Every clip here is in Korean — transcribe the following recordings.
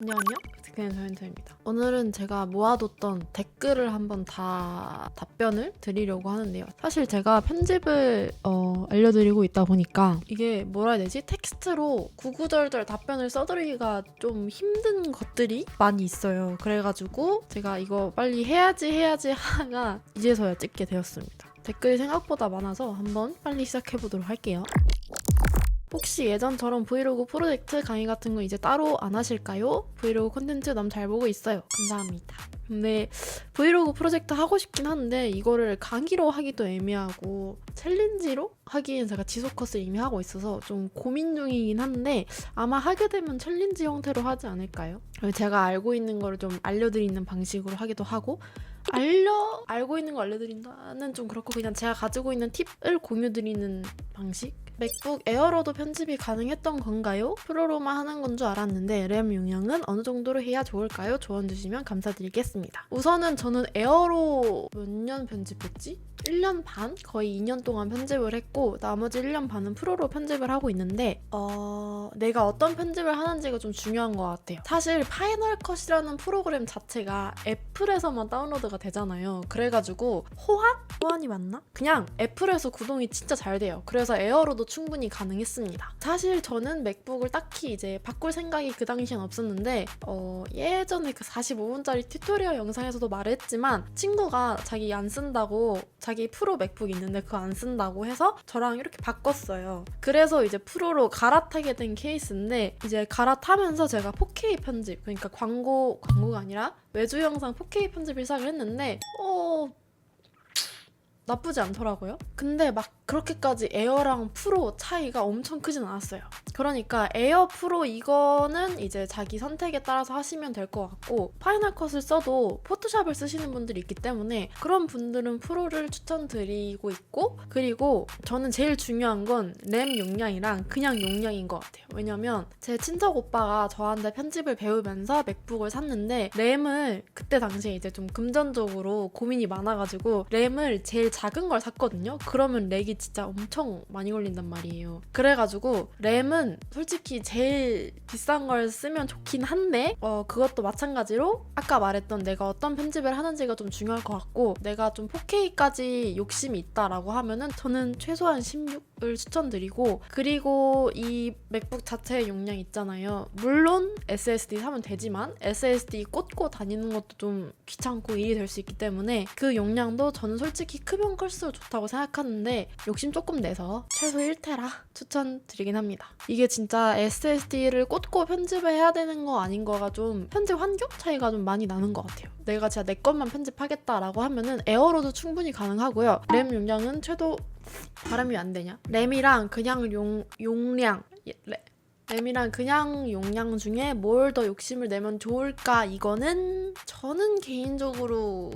안녕하세요. 그냥 저현서입니다. 오늘은 제가 모아뒀던 댓글을 한번 다 답변을 드리려고 하는데요. 사실 제가 편집을 알려드리고 있다 보니까 이게 뭐라 해야 되지? 텍스트로 구구절절 답변을 써드리기가 좀 힘든 것들이 많이 있어요. 그래가지고 제가 이거 빨리 해야지 하다가 이제서야 찍게 되었습니다. 댓글이 생각보다 많아서 한번 빨리 시작해보도록 할게요. 혹시 예전처럼 브이로그 프로젝트 강의 같은 거 이제 따로 안 하실까요? 브이로그 콘텐츠 너무 잘 보고 있어요. 감사합니다. 근데 브이로그 프로젝트 하고 싶긴 한데 이거를 강의로 하기도 애매하고 챌린지로 하기엔 제가 지속 코스를 이미 하고 있어서 좀 고민 중이긴 한데 아마 하게 되면 챌린지 형태로 하지 않을까요? 제가 알고 있는 거를 좀 알려드리는 방식으로 하기도 하고 알고 있는 거 알려드린다는 좀 그렇고 그냥 제가 가지고 있는 팁을 공유드리는 방식? 맥북 에어로도 편집이 가능했던 건가요? 프로로만 하는 건 줄 알았는데 램 용량은 어느 정도로 해야 좋을까요? 조언 주시면 감사드리겠습니다. 우선은 저는 에어로 몇 년 편집했지? 1년 반? 거의 2년 동안 편집을 했고 나머지 1년 반은 프로로 편집을 하고 있는데 내가 어떤 편집을 하는지가 좀 중요한 것 같아요. 사실 파이널 컷이라는 프로그램 자체가 애플에서만 다운로드가 되잖아요. 그래가지고 호환이 맞나? 그냥 애플에서 구동이 진짜 잘 돼요. 그래서 에어로도 충분히 가능했습니다. 사실 저는 맥북을 딱히 이제 바꿀 생각이 그 당시엔 없었는데 예전에 그 45분짜리 튜토리얼 영상에서도 말했지만 친구가 자기 안 쓴다고 자기 프로 맥북 있는데 그거 안 쓴다고 해서 저랑 이렇게 바꿨어요. 그래서 이제 프로로 갈아타게 된 케이스인데 이제 갈아타면서 제가 4K 편집 그러니까 광고가 아니라 외주 영상 4K 편집을 시작을 했는데 나쁘지 않더라고요. 근데 막 그렇게까지 에어랑 프로 차이가 엄청 크진 않았어요. 그러니까 에어 프로 이거는 이제 자기 선택에 따라서 하시면 될 것 같고 파이널 컷을 써도 포토샵을 쓰시는 분들이 있기 때문에 그런 분들은 프로를 추천드리고 있고 그리고 저는 제일 중요한 건 램 용량이랑 그냥 용량인 것 같아요. 왜냐면 제 친척 오빠가 저한테 편집을 배우면서 맥북을 샀는데 램을 그때 당시에 이제 좀 금전적으로 고민이 많아가지고 램을 제일 작은 걸 샀거든요. 그러면 렉이 진짜 엄청 많이 걸린단 말이에요. 그래가지고 램은 솔직히 제일 비싼 걸 쓰면 좋긴 한데 그것도 마찬가지로 아까 말했던 내가 어떤 편집을 하는지가 좀 중요할 것 같고 내가 좀 4K까지 욕심이 있다라고 하면은 저는 최소한 16을 추천드리고 그리고 이 맥북 자체의 용량 있잖아요. 물론 SSD 사면 되지만 SSD 꽂고 다니는 것도 좀 귀찮고 일이 될 수 있기 때문에 그 용량도 저는 솔직히 크면 클수록 좋다고 생각하는데 욕심 조금 내서 최소 1테라 추천드리긴 합니다. 이게 진짜 SSD를 꽂고 편집을 해야 되는 거 아닌 거가 좀 편집 환경 차이가 좀 많이 나는 것 같아요. 내가 진짜 내 것만 편집하겠다라고 하면은 에어로도 충분히 가능하고요. 램 용량은 최소 발음이 안 되냐? 램이랑 그냥 용량 램이랑 그냥 용량 중에 뭘 더 욕심을 내면 좋을까? 이거는 저는 개인적으로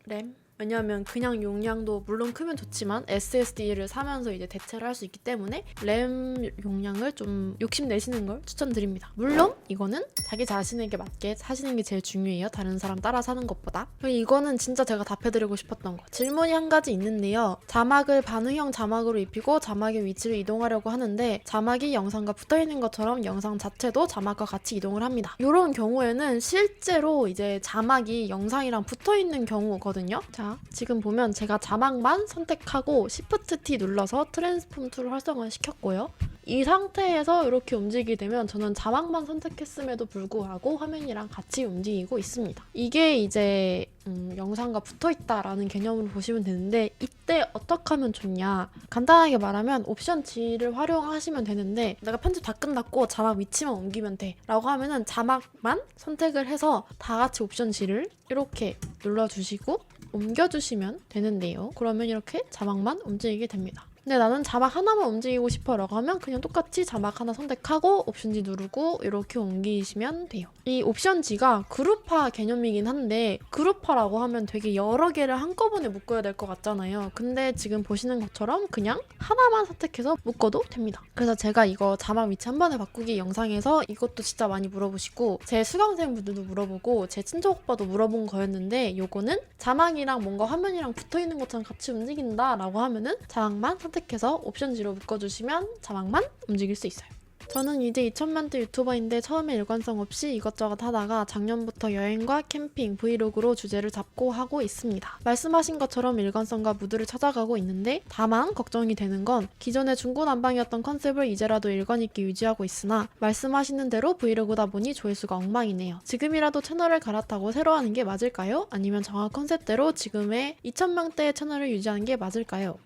램? 왜냐하면 그냥 용량도 물론 크면 좋지만 SSD를 사면서 이제 대체를 할 수 있기 때문에 램 용량을 좀 욕심내시는 걸 추천드립니다. 물론 이거는 자기 자신에게 맞게 사시는 게 제일 중요해요. 다른 사람 따라 사는 것보다. 그리고 이거는 진짜 제가 답해드리고 싶었던 거. 질문이 한 가지 있는데요. 자막을 반응형 자막으로 입히고 자막의 위치를 이동하려고 하는데 자막이 영상과 붙어있는 것처럼 영상 자체도 자막과 같이 이동을 합니다. 이런 경우에는 실제로 이제 자막이 영상이랑 붙어있는 경우거든요. 자, 지금 보면 제가 자막만 선택하고 Shift T 눌러서 트랜스폼 툴을 활성화시켰고요. 이 상태에서 이렇게 움직이게 되면 저는 자막만 선택했음에도 불구하고 화면이랑 같이 움직이고 있습니다. 이게 이제 영상과 붙어있다라는 개념으로 보시면 되는데 이때 어떻게 하면 좋냐 간단하게 말하면 옵션 G를 활용하시면 되는데 내가 편집 다 끝났고 자막 위치만 옮기면 돼 라고 하면은 자막만 선택을 해서 다 같이 옵션 G를 이렇게 눌러주시고 옮겨주시면 되는데요. 그러면 이렇게 자막만 움직이게 됩니다. 근데 나는 자막 하나만 움직이고 싶어 라고 하면 그냥 똑같이 자막 하나 선택하고 옵션 G 누르고 이렇게 옮기시면 돼요. 이 옵션 G가 그룹화 개념이긴 한데 그룹화라고 하면 되게 여러 개를 한꺼번에 묶어야 될 것 같잖아요. 근데 지금 보시는 것처럼 그냥 하나만 선택해서 묶어도 됩니다. 그래서 제가 이거 자막 위치 한 번에 바꾸기 영상에서 이것도 진짜 많이 물어보시고 제 수강생분들도 물어보고 제 친척 오빠도 물어본 거였는데 요거는 자막이랑 뭔가 화면이랑 붙어있는 것처럼 같이 움직인다 라고 하면은 자막만 선택해서 옵션 G로 묶어주시면 자막만 움직일 수 있어요. 저는 이제 2000만대 유튜버인데 처음에 일관성 없이 이것저것 하다가 작년부터 여행과 캠핑, 브이로그로 주제를 잡고 하고 있습니다. 말씀하신 것처럼 일관성과 무드를 찾아가고 있는데 다만 걱정이 되는 건 기존의 중구난방이었던 컨셉을 이제라도 일관 있게 유지하고 있으나 말씀하시는 대로 브이로그다 보니 조회수가 엉망이네요. 지금이라도 채널을 갈아타고 새로 하는 게 맞을까요? 아니면 정한 컨셉대로 지금의 2000명대의 채널을 유지하는 게 맞을까요?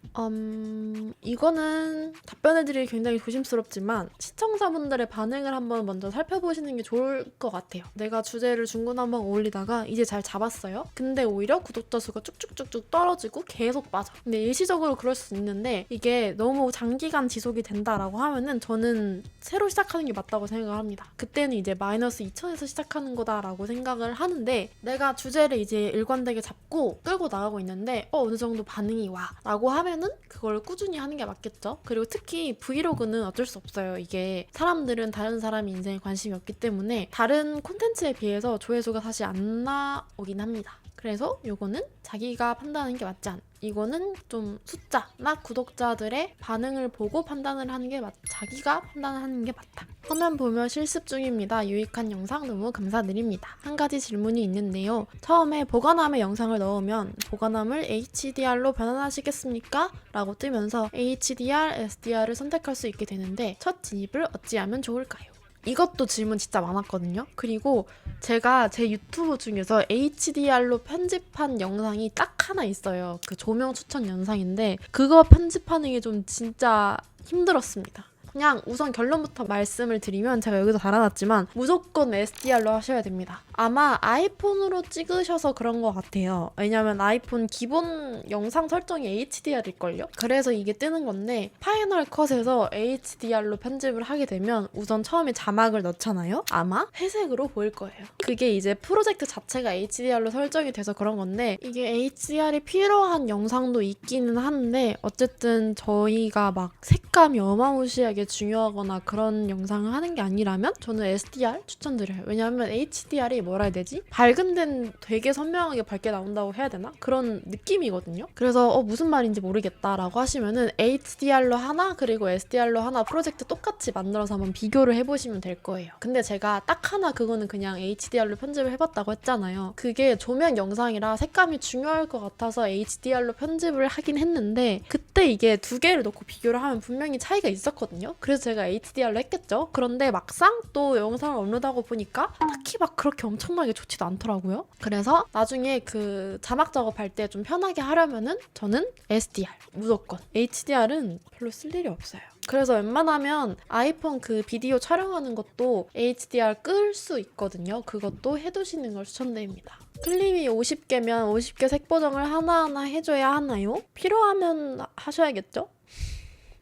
이거는 답변해드리기 굉장히 조심스럽지만 시청자분들의 반응을 한번 먼저 살펴보시는 게 좋을 것 같아요. 내가 주제를 중구난방 올리다가 이제 잘 잡았어요. 근데 오히려 구독자 수가 쭉쭉쭉쭉 떨어지고 계속 빠져. 근데 일시적으로 그럴 수 있는데 이게 너무 장기간 지속이 된다라고 하면은 저는 새로 시작하는 게 맞다고 생각을 합니다. 그때는 이제 마이너스 2000에서 시작하는 거다라고 생각을 하는데 내가 주제를 이제 일관되게 잡고 끌고 나가고 있는데 어느 정도 반응이 와 라고 하면은 그걸 꾸준히 하는 게 맞겠죠. 그리고 특히 브이로그는 어쩔 수 없어요. 이게 사람들은 다른 사람 인생에 관심이 없기 때문에 다른 콘텐츠에 비해서 조회수가 사실 안 나오긴 합니다. 그래서 요거는 자기가 판단하는 게 맞지 않아. 이거는 좀 숫자나 구독자들의 반응을 보고 판단을 하는 게 자기가 판단하는 게 맞다. 화면 보며 실습 중입니다. 유익한 영상 너무 감사드립니다. 한 가지 질문이 있는데요. 처음에 보관함에 영상을 넣으면 보관함을 HDR로 변환하시겠습니까? 라고 뜨면서 HDR, SDR을 선택할 수 있게 되는데 첫 진입을 어찌하면 좋을까요? 이것도 질문 진짜 많았거든요. 그리고 제가 제 유튜브 중에서 HDR로 편집한 영상이 딱 하나 있어요. 그 조명 추천 영상인데 그거 편집하는 게 좀 진짜 힘들었습니다. 그냥 우선 결론부터 말씀을 드리면 제가 여기서 달아놨지만 무조건 SDR로 하셔야 됩니다. 아마 아이폰으로 찍으셔서 그런 것 같아요. 왜냐면 아이폰 기본 영상 설정이 HDR일걸요? 그래서 이게 뜨는 건데 파이널 컷에서 HDR로 편집을 하게 되면 우선 처음에 자막을 넣잖아요? 아마 회색으로 보일 거예요. 그게 이제 프로젝트 자체가 HDR로 설정이 돼서 그런 건데 이게 HDR이 필요한 영상도 있기는 한데 어쨌든 저희가 막 색감이 어마무시하게 중요하거나 그런 영상을 하는 게 아니라면 저는 SDR 추천드려요. 왜냐하면 HDR이 뭐라 해야 되지? 밝은 데는 되게 선명하게 밝게 나온다고 해야 되나? 그런 느낌이거든요. 그래서 무슨 말인지 모르겠다라고 하시면은 HDR로 하나 그리고 SDR로 하나 프로젝트 똑같이 만들어서 한번 비교를 해보시면 될 거예요. 근데 제가 딱 하나 그거는 그냥 HDR로 편집을 해봤다고 했잖아요. 그게 조명 영상이라 색감이 중요할 것 같아서 HDR로 편집을 하긴 했는데 그때 이게 두 개를 놓고 비교를 하면 분명히 차이가 있었거든요. 그래서 제가 HDR로 했겠죠. 그런데 막상 또 영상을 업로드하고 보니까 딱히 막 그렇게 엄청나게 좋지도 않더라고요. 그래서 나중에 그 자막 작업할 때 좀 편하게 하려면은 저는 SDR 무조건. HDR은 별로 쓸 일이 없어요. 그래서 웬만하면 아이폰 그 비디오 촬영하는 것도 HDR 끌 수 있거든요. 그것도 해두시는 걸 추천드립니다. 클립이 50개면 50개 색 보정을 하나하나 해줘야 하나요? 필요하면 하셔야겠죠?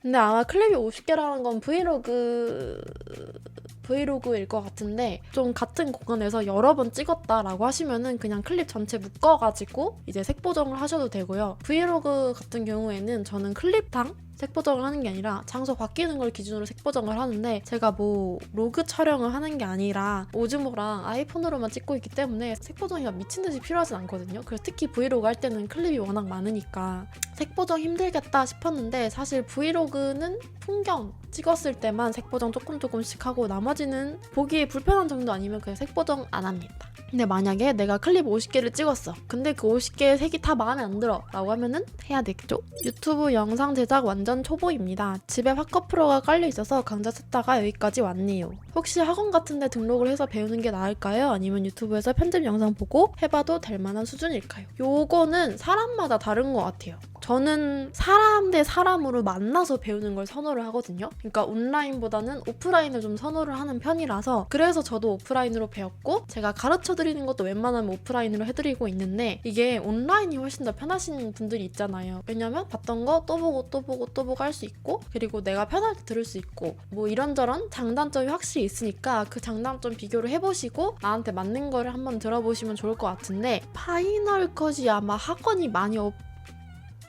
근데 아마 클립이 50개라는 건 브이로그일 것 같은데 좀 같은 공간에서 여러 번 찍었다라고 하시면은 그냥 클립 전체 묶어가지고 이제 색 보정을 하셔도 되고요. 브이로그 같은 경우에는 저는 클립당 색 보정을 하는 게 아니라 장소 바뀌는 걸 기준으로 색 보정을 하는데 제가 뭐 로그 촬영을 하는 게 아니라 오즈모랑 아이폰으로만 찍고 있기 때문에 색 보정이 미친 듯이 필요하진 않거든요. 그래서 특히 브이로그 할 때는 클립이 워낙 많으니까 색 보정 힘들겠다 싶었는데 사실 브이로그는 풍경 찍었을 때만 색 보정 조금씩 하고 나머지는 보기에 불편한 정도 아니면 그냥 색 보정 안 합니다. 근데 만약에 내가 클립 50개를 찍었어. 근데 그 50개의 색이 다 마음에 안 들어 라고 하면은 해야 되겠죠? 유튜브 영상 제작 완전 초보입니다. 집에 화컷 프로가 깔려 있어서 강좌 찾다가 여기까지 왔네요. 혹시 학원 같은 데 등록을 해서 배우는 게 나을까요? 아니면 유튜브에서 편집 영상 보고 해봐도 될 만한 수준일까요? 요거는 사람마다 다른 것 같아요. 저는 사람 대 사람으로 만나서 배우는 걸 선호를 하거든요. 그러니까 온라인보다는 오프라인을 좀 선호를 하는 편이라서 그래서 저도 오프라인으로 배웠고 제가 가르쳐드리는 것도 웬만하면 오프라인으로 해드리고 있는데 이게 온라인이 훨씬 더 편하신 분들이 있잖아요. 왜냐면 봤던 거 또 보고 할 수 있고 그리고 내가 편하게 들을 수 있고 뭐 이런저런 장단점이 확실히 있으니까 그 장단점 비교를 해보시고 나한테 맞는 거를 한번 들어보시면 좋을 것 같은데 파이널 컷이 아마 학원이 많이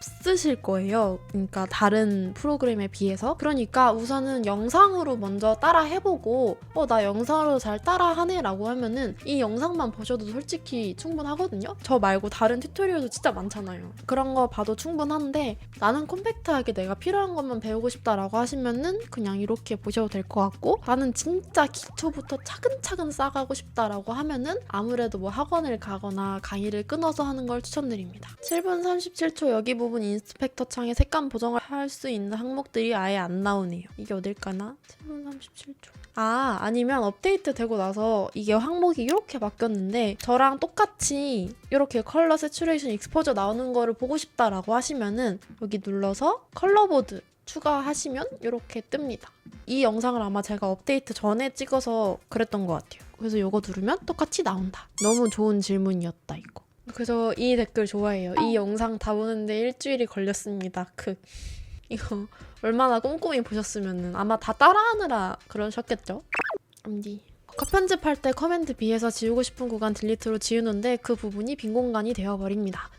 없으실 거예요. 그러니까 다른 프로그램에 비해서. 그러니까 우선은 영상으로 먼저 따라 해보고 나 영상으로 잘 따라하네 라고 하면은 이 영상만 보셔도 솔직히 충분하거든요. 저 말고 다른 튜토리얼도 진짜 많잖아요. 그런 거 봐도 충분한데 나는 컴팩트하게 내가 필요한 것만 배우고 싶다라고 하시면은 그냥 이렇게 보셔도 될 것 같고, 나는 진짜 기초부터 차근차근 쌓아가고 싶다라고 하면은 아무래도 뭐 학원을 가거나 강의를 끊어서 하는 걸 추천드립니다. 7분 37초 여기 부분 인스펙터 창에 색감 보정을 할 수 있는 항목들이 아예 안 나오네요. 이게 어딜까나? 7분 37초. 아니면 업데이트 되고 나서 이게 항목이 이렇게 바뀌었는데 저랑 똑같이 이렇게 컬러 세츄레이션 익스포저 나오는 거를 보고 싶다라고 하시면은 여기 눌러서 컬러보드 추가하시면 이렇게 뜹니다. 이 영상을 아마 제가 업데이트 전에 찍어서 그랬던 것 같아요. 그래서 이거 누르면 똑같이 나온다. 너무 좋은 질문이었다 이거. 그래서 이 댓글 좋아해요. 이 영상 다 보는데 일주일이 걸렸습니다. 이거 얼마나 꼼꼼히 보셨으면 아마 다 따라하느라 그러셨겠죠? 컷 편집할 때 커맨드 B에서 지우고 싶은 구간 딜리트로 지우는데 그 부분이 빈 공간이 되어버립니다.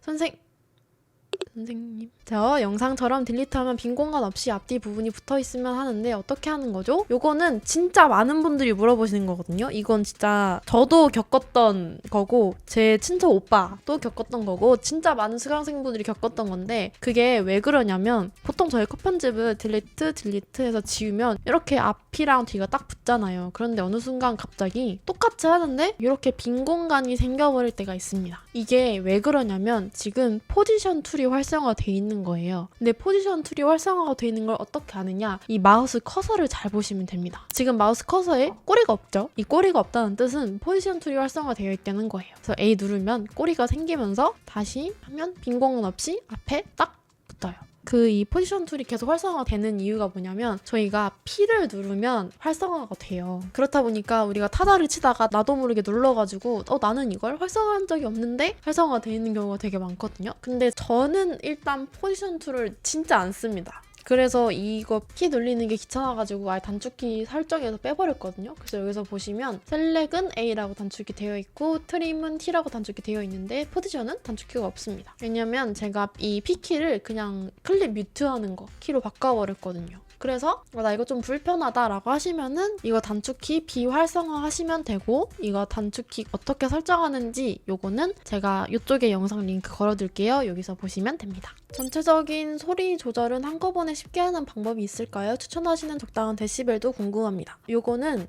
선생님, 저 영상처럼 딜리트하면 빈 공간 없이 앞뒤 부분이 붙어있으면 하는데 어떻게 하는 거죠? 요거는 진짜 많은 분들이 물어보시는 거거든요. 이건 진짜 저도 겪었던 거고 제 친척 오빠도 겪었던 거고 진짜 많은 수강생분들이 겪었던 건데, 그게 왜 그러냐면 보통 저희 컷 편집을 딜리트 해서 지우면 이렇게 앞이랑 뒤가 딱 붙잖아요. 그런데 어느 순간 갑자기 똑같이 하는데 이렇게 빈 공간이 생겨버릴 때가 있습니다. 이게 왜 그러냐면 지금 포지션 툴이 활성화돼 있는 거예요. 근데 포지션 툴이 활성화가 돼 있는 걸 어떻게 아느냐? 이 마우스 커서를 잘 보시면 됩니다. 지금 마우스 커서에 꼬리가 없죠? 이 꼬리가 없다는 뜻은 포지션 툴이 활성화되어 있다는 거예요. 그래서 A 누르면 꼬리가 생기면서 다시 하면 빈 공간 없이 앞에 딱 붙어요. 이 포지션 툴이 계속 활성화가 되는 이유가 뭐냐면 저희가 P를 누르면 활성화가 돼요. 그렇다 보니까 우리가 타자를 치다가 나도 모르게 눌러가지고 나는 이걸 활성화한 적이 없는데 활성화가 돼 있는 경우가 되게 많거든요. 근데 저는 일단 포지션 툴을 진짜 안 씁니다. 그래서 이거 키 눌리는 게 귀찮아가지고 아예 단축키 설정해서 빼버렸거든요. 그래서 여기서 보시면 셀렉은 A라고 단축이 되어 있고 트림은 T라고 단축이 되어 있는데 포지션은 단축키가 없습니다. 왜냐면 제가 이 P키를 그냥 클릭 뮤트하는 거 키로 바꿔버렸거든요. 그래서 나 이거 좀 불편하다라고 하시면은 이거 단축키 비활성화 하시면 되고, 이거 단축키 어떻게 설정하는지 요거는 제가 이쪽에 영상 링크 걸어둘게요. 여기서 보시면 됩니다. 전체적인 소리 조절은 한꺼번에 쉽게 하는 방법이 있을까요? 추천하시는 적당한 데시벨도 궁금합니다. 요거는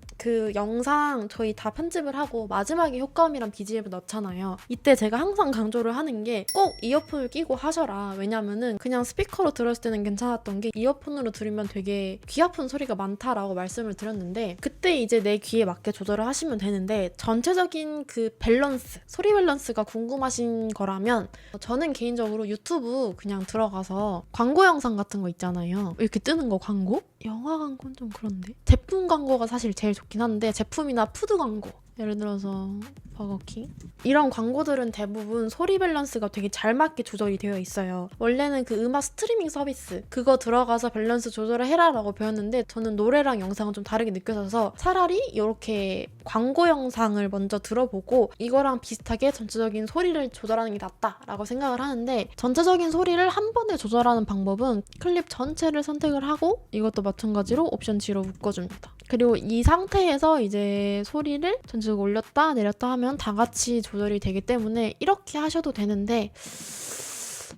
영상 저희 다 편집을 하고 마지막에 효과음이랑 BGM을 넣잖아요. 이때 제가 항상 강조를 하는 게 꼭 이어폰을 끼고 하셔라. 왜냐면은 그냥 스피커로 들었을 때는 괜찮았던 게 이어폰으로 들으면 되게 귀 아픈 소리가 많다라고 말씀을 드렸는데, 그때 이제 내 귀에 맞게 조절을 하시면 되는데, 전체적인 밸런스, 소리 밸런스가 궁금하신 거라면 저는 개인적으로 유튜브 그냥 들어가서 광고 영상 같은 거 있잖아요. 이렇게 뜨는 거 광고? 영화 광고는 좀 그런데? 제품 광고가 사실 제일 좋긴 한데, 제품이나 푸드 광고, 예를 들어서 버거킹 이런 광고들은 대부분 소리 밸런스가 되게 잘 맞게 조절이 되어 있어요. 원래는 음악 스트리밍 서비스 그거 들어가서 밸런스 조절을 해라 라고 배웠는데, 저는 노래랑 영상은 좀 다르게 느껴져서 차라리 이렇게 광고 영상을 먼저 들어보고 이거랑 비슷하게 전체적인 소리를 조절하는 게 낫다 라고 생각을 하는데, 전체적인 소리를 한 번에 조절하는 방법은 클립 전체를 선택을 하고 이것도 마찬가지로 옵션 G로 묶어줍니다. 그리고 이 상태에서 이제 소리를 전체적으로 올렸다 내렸다 하면 다 같이 조절이 되기 때문에 이렇게 하셔도 되는데,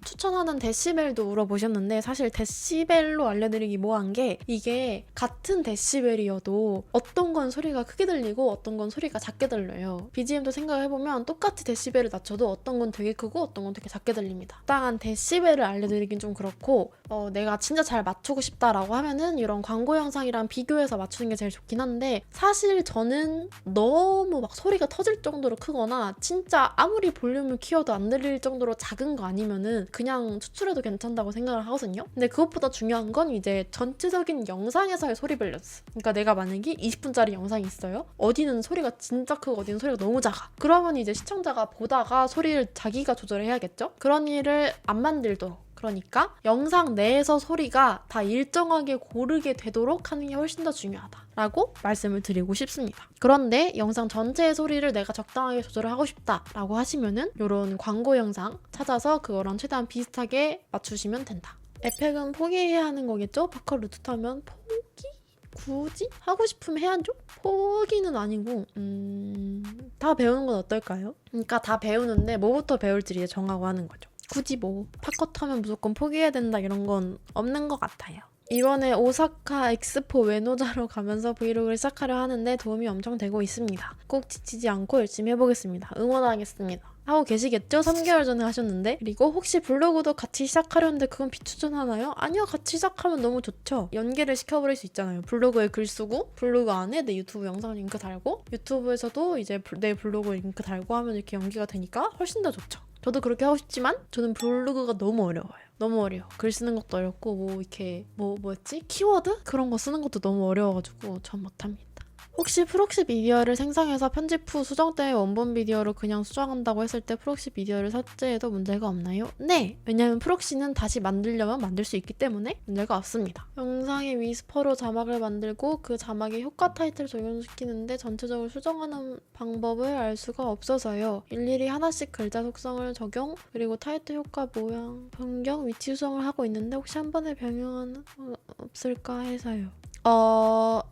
추천하는 데시벨도 물어보셨는데 사실 데시벨로 알려드리기 뭐한 게, 이게 같은 데시벨이어도 어떤 건 소리가 크게 들리고 어떤 건 소리가 작게 들려요. BGM도 생각해보면 똑같이 데시벨을 낮춰도 어떤 건 되게 크고 어떤 건 되게 작게 들립니다. 적당한 데시벨을 알려드리긴 좀 그렇고, 내가 진짜 잘 맞추고 싶다라고 하면은 이런 광고 영상이랑 비교해서 맞추는 게 제일 좋긴 한데, 사실 저는 너무 막 소리가 터질 정도로 크거나 진짜 아무리 볼륨을 키워도 안 들릴 정도로 작은 거 아니면은 그냥 추출해도 괜찮다고 생각을 하거든요. 근데 그것보다 중요한 건 이제 전체적인 영상에서의 소리 밸런스. 그러니까 내가 만약에 20분짜리 영상이 있어요. 어디는 소리가 진짜 크고 어디는 소리가 너무 작아. 그러면 이제 시청자가 보다가 소리를 자기가 조절해야겠죠? 그런 일을 안 만들도록 그러니까 영상 내에서 소리가 다 일정하게 고르게 되도록 하는 게 훨씬 더 중요하다라고 말씀을 드리고 싶습니다. 그런데 영상 전체의 소리를 내가 적당하게 조절을 하고 싶다라고 하시면은 이런 광고 영상 찾아서 그거랑 최대한 비슷하게 맞추시면 된다. 에펙은 포기해야 하는 거겠죠? 바컬 루트 하면 포기? 굳이? 하고 싶으면 해야죠? 포기는 아니고 다 배우는 건 어떨까요? 그러니까 다 배우는데 뭐부터 배울지 이제 정하고 하는 거죠. 굳이 뭐 팝컷 하면 무조건 포기해야 된다 이런 건 없는 것 같아요. 이번에 오사카 엑스포 외노자로 가면서 브이로그를 시작하려 하는데 도움이 엄청 되고 있습니다. 꼭 지치지 않고 열심히 해보겠습니다. 응원하겠습니다. 하고 계시겠죠? 3개월 전에 하셨는데. 그리고 혹시 블로그도 같이 시작하려는데 그건 비추천하나요? 아니요, 같이 시작하면 너무 좋죠. 연계를 시켜버릴 수 있잖아요. 블로그에 글 쓰고 블로그 안에 내 유튜브 영상 링크 달고 유튜브에서도 이제 내 블로그 링크 달고 하면 이렇게 연계가 되니까 훨씬 더 좋죠. 저도 그렇게 하고 싶지만 저는 블로그가 너무 어려워요. 너무 어려워. 글 쓰는 것도 어렵고 뭐 이렇게 뭐였지? 키워드? 그런 거 쓰는 것도 너무 어려워가지고 전 못합니다. 혹시 프록시 미디어를 생성해서 편집 후 수정 때문에 원본 비디오로 그냥 수정한다고 했을 때 프록시 미디어를 삭제해도 문제가 없나요? 네! 왜냐면 프록시는 다시 만들려면 만들 수 있기 때문에 문제가 없습니다. 영상에 위스퍼로 자막을 만들고 그 자막에 효과 타이틀을 적용시키는데 전체적으로 수정하는 방법을 알 수가 없어서요. 일일이 하나씩 글자 속성을 적용, 그리고 타이틀 효과 모양 변경, 위치 수정을 하고 있는데 혹시 한 번에 변경하는 없을까 해서요.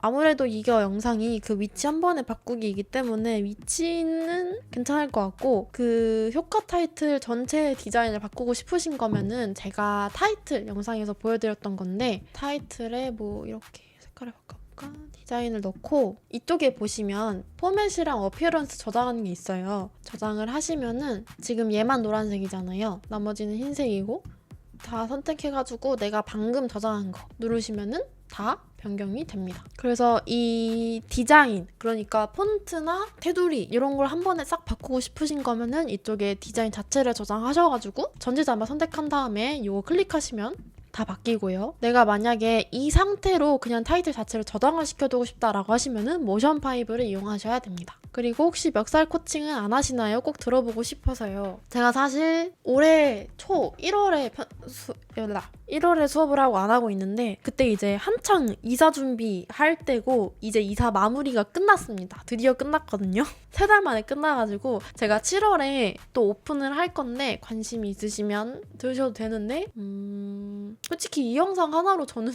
아무래도 이거 영상이 그 위치 한 번에 바꾸기이기 때문에 위치는 괜찮을 것 같고 그 효과 타이틀 전체 디자인을 바꾸고 싶으신 거면은 제가 타이틀 영상에서 보여드렸던 건데 타이틀에 뭐 이렇게 색깔을 바꿔볼까? 디자인을 넣고 이쪽에 보시면 포맷이랑 어피어런스 저장하는 게 있어요. 저장을 하시면은 지금 얘만 노란색이잖아요. 나머지는 흰색이고 다 선택해가지고 내가 방금 저장한 거 누르시면은 다 변경이 됩니다. 그래서 이 디자인, 그러니까 폰트나 테두리 이런 걸 한 번에 싹 바꾸고 싶으신 거면은 이쪽에 디자인 자체를 저장하셔가지고 전체 자막 선택한 다음에 이거 클릭하시면 다 바뀌고요. 내가 만약에 이 상태로 그냥 타이틀 자체를 저장을 시켜두고 싶다라고 하시면은 모션 파이브를 이용하셔야 됩니다. 그리고 혹시 멱살 코칭은 안 하시나요? 꼭 들어보고 싶어서요. 제가 사실 올해 초 1월에 수업을 하고 안 하고 있는데 그때 이제 한창 이사 준비할 때고 이제 이사 마무리가 끝났습니다. 드디어 끝났거든요. 3달 만에 끝나가지고 제가 7월에 또 오픈을 할 건데 관심이 있으시면 들으셔도 되는데 솔직히 이 영상 하나로 저는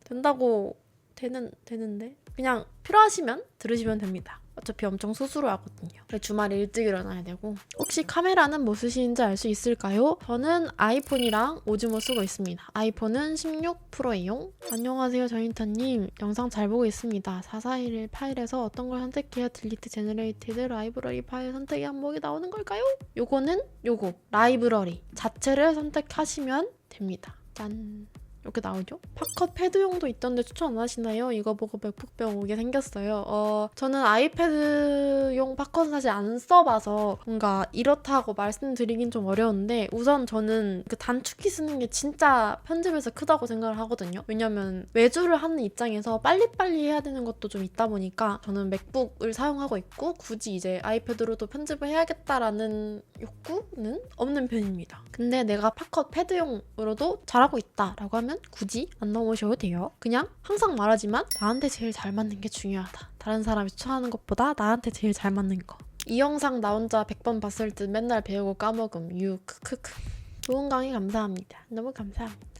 된다고 되는데 그냥 필요하시면 들으시면 됩니다. 어차피 엄청 소수로하거든요. 주말에 일찍 일어나야 되고. 혹시 카메라는 뭐 쓰시는지 알 수 있을까요? 저는 아이폰이랑 오즈모 쓰고 있습니다. 아이폰은 16 프로예요. 안녕하세요, 저인터님. 영상 잘 보고 있습니다. 4411 파일에서 어떤 걸 선택해야 딜리트 제너레이티드 라이브러리 파일 선택의 항목이 나오는 걸까요? 요거는 요거 라이브러리 자체를 선택하시면 됩니다. 짠! 이렇게 나오죠? 팝컷 패드용도 있던데 추천 안 하시나요? 이거 보고 맥북병 오게 생겼어요. 저는 아이패드용 팝컷은 사실 안 써봐서 뭔가 이렇다고 말씀드리긴 좀 어려운데 우선 저는 그 단축키 쓰는 게 진짜 편집에서 크다고 생각을 하거든요. 왜냐면 외주를 하는 입장에서 빨리빨리 해야 되는 것도 좀 있다 보니까 저는 맥북을 사용하고 있고 굳이 이제 아이패드로도 편집을 해야겠다라는 욕구는 없는 편입니다. 근데 내가 팝컷 패드용으로도 잘하고 있다라고 하면 굳이 안 넘으셔도 돼요. 그냥 항상 말하지만 나한테 제일 잘 맞는 게 중요하다. 다른 사람이 추천하는 것보다 나한테 제일 잘 맞는 거. 이 영상 나 혼자 100번 봤을 듯 맨날 배우고 까먹음. 크크크. 좋은 강의 감사합니다. 너무 감사합니다.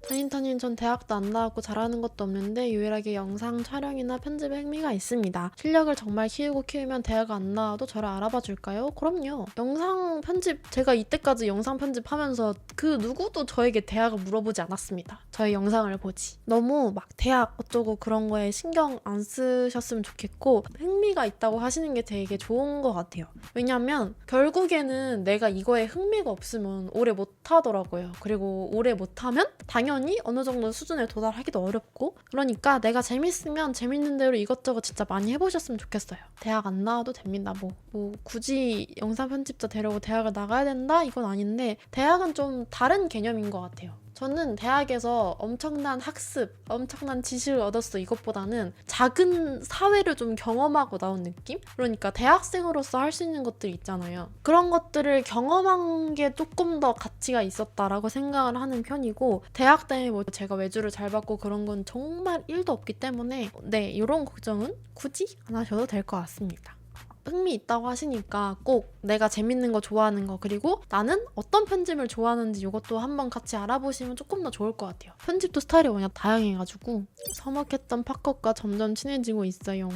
전인터님, 전 대학도 안 나왔고 잘하는 것도 없는데 유일하게 영상 촬영이나 편집에 흥미가 있습니다. 실력을 정말 키우면 대학 안 나와도 저를 알아봐 줄까요? 그럼요. 영상 편집, 제가 이때까지 영상 편집하면서 그 누구도 저에게 대학을 물어보지 않았습니다. 저의 영상을 보지. 너무 막 대학 어쩌고 그런 거에 신경 안 쓰셨으면 좋겠고 흥미가 있다고 하시는 게 되게 좋은 것 같아요. 왜냐면 결국에는 내가 이거에 흥미가 없으면 오래 못 하더라고요. 그리고 오래 못하면 당연히 어느 정도 수준에 도달하기도 어렵고 그러니까 내가 재밌으면 재밌는 대로 이것저것 진짜 많이 해보셨으면 좋겠어요. 대학 안 나와도 됩니다. 뭐 굳이 영상 편집자 되려고 대학을 나가야 된다? 이건 아닌데 대학은 좀 다른 개념인 것 같아요. 저는 대학에서 엄청난 학습, 엄청난 지식을 얻었어 이것보다는 작은 사회를 좀 경험하고 나온 느낌? 그러니까 대학생으로서 할 수 있는 것들이 있잖아요. 그런 것들을 경험한 게 조금 더 가치가 있었다라고 생각을 하는 편이고 대학 때 뭐 제가 외주를 잘 받고 그런 건 정말 1도 없기 때문에 네, 이런 걱정은 굳이 안 하셔도 될 것 같습니다. 흥미 있다고 하시니까 꼭 내가 재밌는 거 좋아하는 거 그리고 나는 어떤 편집을 좋아하는지 이것도 한번 같이 알아보시면 조금 더 좋을 것 같아요. 편집도 스타일이 워낙 다양해가지고 서먹했던 팝컷과 점점 친해지고 있어요.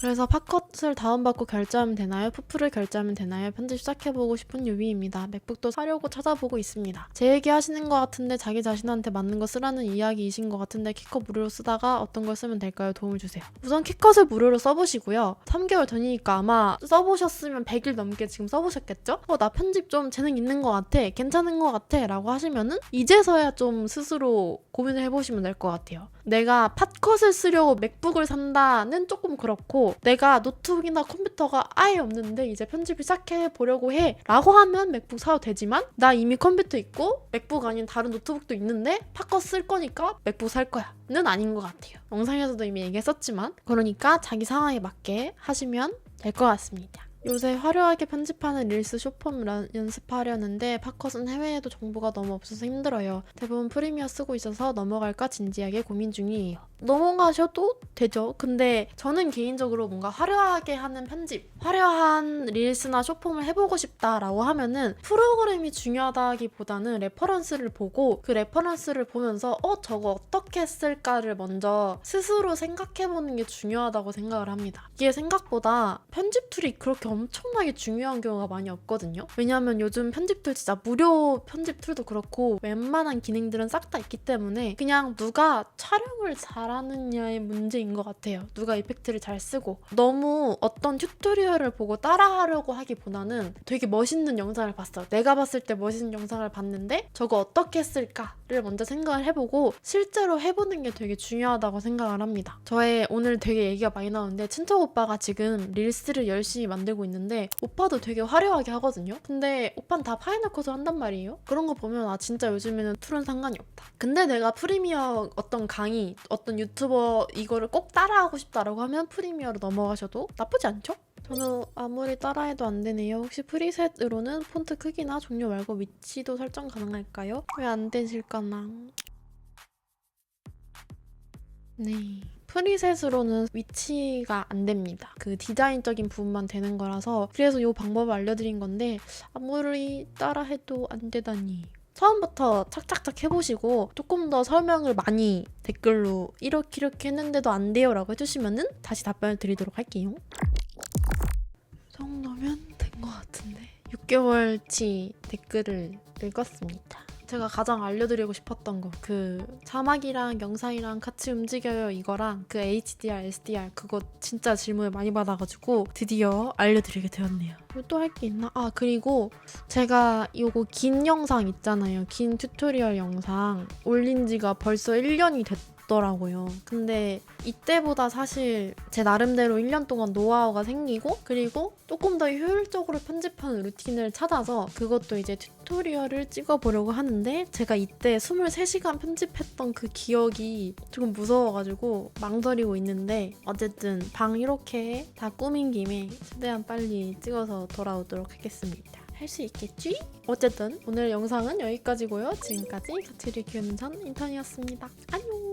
그래서 팝컷을 다운받고 결제하면 되나요? 푸프를 결제하면 되나요? 편집 시작해보고 싶은 유비입니다. 맥북도 사려고 찾아보고 있습니다. 제 얘기 하시는 것 같은데 자기 자신한테 맞는 거 쓰라는 이야기이신 것 같은데 킥컷 무료로 쓰다가 어떤 걸 쓰면 될까요? 도움을 주세요. 우선 킥컷을 무료로 써보시고요. 3개월 전이니까 아마 써보셨으면 100일 넘게 지금 써보셨겠죠? 나 편집 좀 재능 있는 것 같아. 괜찮은 것 같아. 라고 하시면은 이제서야 좀 스스로 고민을 해보시면 될 것 같아요. 내가 팟컷을 쓰려고 맥북을 산다는 조금 그렇고 내가 노트북이나 컴퓨터가 아예 없는데 이제 편집을 시작해보려고 해 라고 하면 맥북 사도 되지만 나 이미 컴퓨터 있고 맥북 아닌 다른 노트북도 있는데 팟컷 쓸 거니까 맥북 살 거야 는 아닌 것 같아요. 영상에서도 이미 얘기했었지만 그러니까 자기 상황에 맞게 하시면 될 것 같습니다. 요새 화려하게 편집하는 릴스 쇼폼 연습하려는데 팟컷은 해외에도 정보가 너무 없어서 힘들어요. 대부분 프리미어 쓰고 있어서 넘어갈까 진지하게 고민 중이에요. 넘어가셔도 되죠. 근데 저는 개인적으로 뭔가 화려하게 하는 편집, 화려한 릴스나 쇼폼을 해보고 싶다라고 하면은 프로그램이 중요하다기보다는 레퍼런스를 보고 그 레퍼런스를 보면서 저거 어떻게 쓸까를 먼저 스스로 생각해보는 게 중요하다고 생각을 합니다. 이게 생각보다 편집 툴이 그렇게 엄청나게 중요한 경우가 많이 없거든요. 왜냐하면 요즘 편집 툴 진짜 무료 편집 툴도 그렇고 웬만한 기능들은 싹 다 있기 때문에 그냥 누가 촬영을 잘하느냐의 문제인 것 같아요. 누가 이펙트를 잘 쓰고 너무 어떤 튜토리얼을 보고 따라하려고 하기보다는 되게 멋있는 영상을 봤어요. 내가 봤을 때 멋있는 영상을 봤는데 저거 어떻게 쓸까를 먼저 생각을 해보고 실제로 해보는 게 되게 중요하다고 생각을 합니다. 저의 오늘 되게 얘기가 많이 나오는데 친척 오빠가 지금 릴스를 열심히 만들고 있는데 오빠도 되게 화려하게 하거든요. 근데 오빠는 다 파이널 컷을 한단 말이에요. 그런 거 보면 진짜 요즘에는 툴은 상관이 없다. 근데 내가 프리미어 어떤 강의, 어떤 유튜버 이거를 꼭 따라하고 싶다라고 하면 프리미어로 넘어가셔도 나쁘지 않죠? 저는 아무리 따라해도 안 되네요. 혹시 프리셋으로는 폰트 크기나 종류 말고 위치도 설정 가능할까요? 왜 안 되실까나? 네. 프리셋으로는 위치가 안 됩니다. 그 디자인적인 부분만 되는 거라서 그래서 이 방법을 알려드린 건데 아무리 따라해도 안 되다니. 처음부터 착착착 해보시고 조금 더 설명을 많이 댓글로 이렇게 했는데도 안 돼요 라고 해주시면은 다시 답변을 드리도록 할게요. 이 정도면 된 것 같은데 6개월치 댓글을 읽었습니다. 제가 가장 알려드리고 싶었던 거 그 자막이랑 영상이랑 같이 움직여요 이거랑 그 HDR, SDR 그거 진짜 질문을 많이 받아가지고 드디어 알려드리게 되었네요. 또 할 게 있나? 그리고 제가 요거 긴 영상 있잖아요. 긴 튜토리얼 영상 올린 지가 벌써 1년이 됐더라고요. 근데 이때보다 사실 제 나름대로 1년 동안 노하우가 생기고 그리고 조금 더 효율적으로 편집하는 루틴을 찾아서 그것도 이제 튜토리얼을 찍어보려고 하는데 제가 이때 23시간 편집했던 그 기억이 조금 무서워가지고 망설이고 있는데 어쨌든 방 이렇게 다 꾸민 김에 최대한 빨리 찍어서 돌아오도록 하겠습니다. 할 수 있겠지? 어쨌든 오늘 영상은 여기까지고요. 지금까지 자취를 키우는 전 인턴이었습니다. 안녕!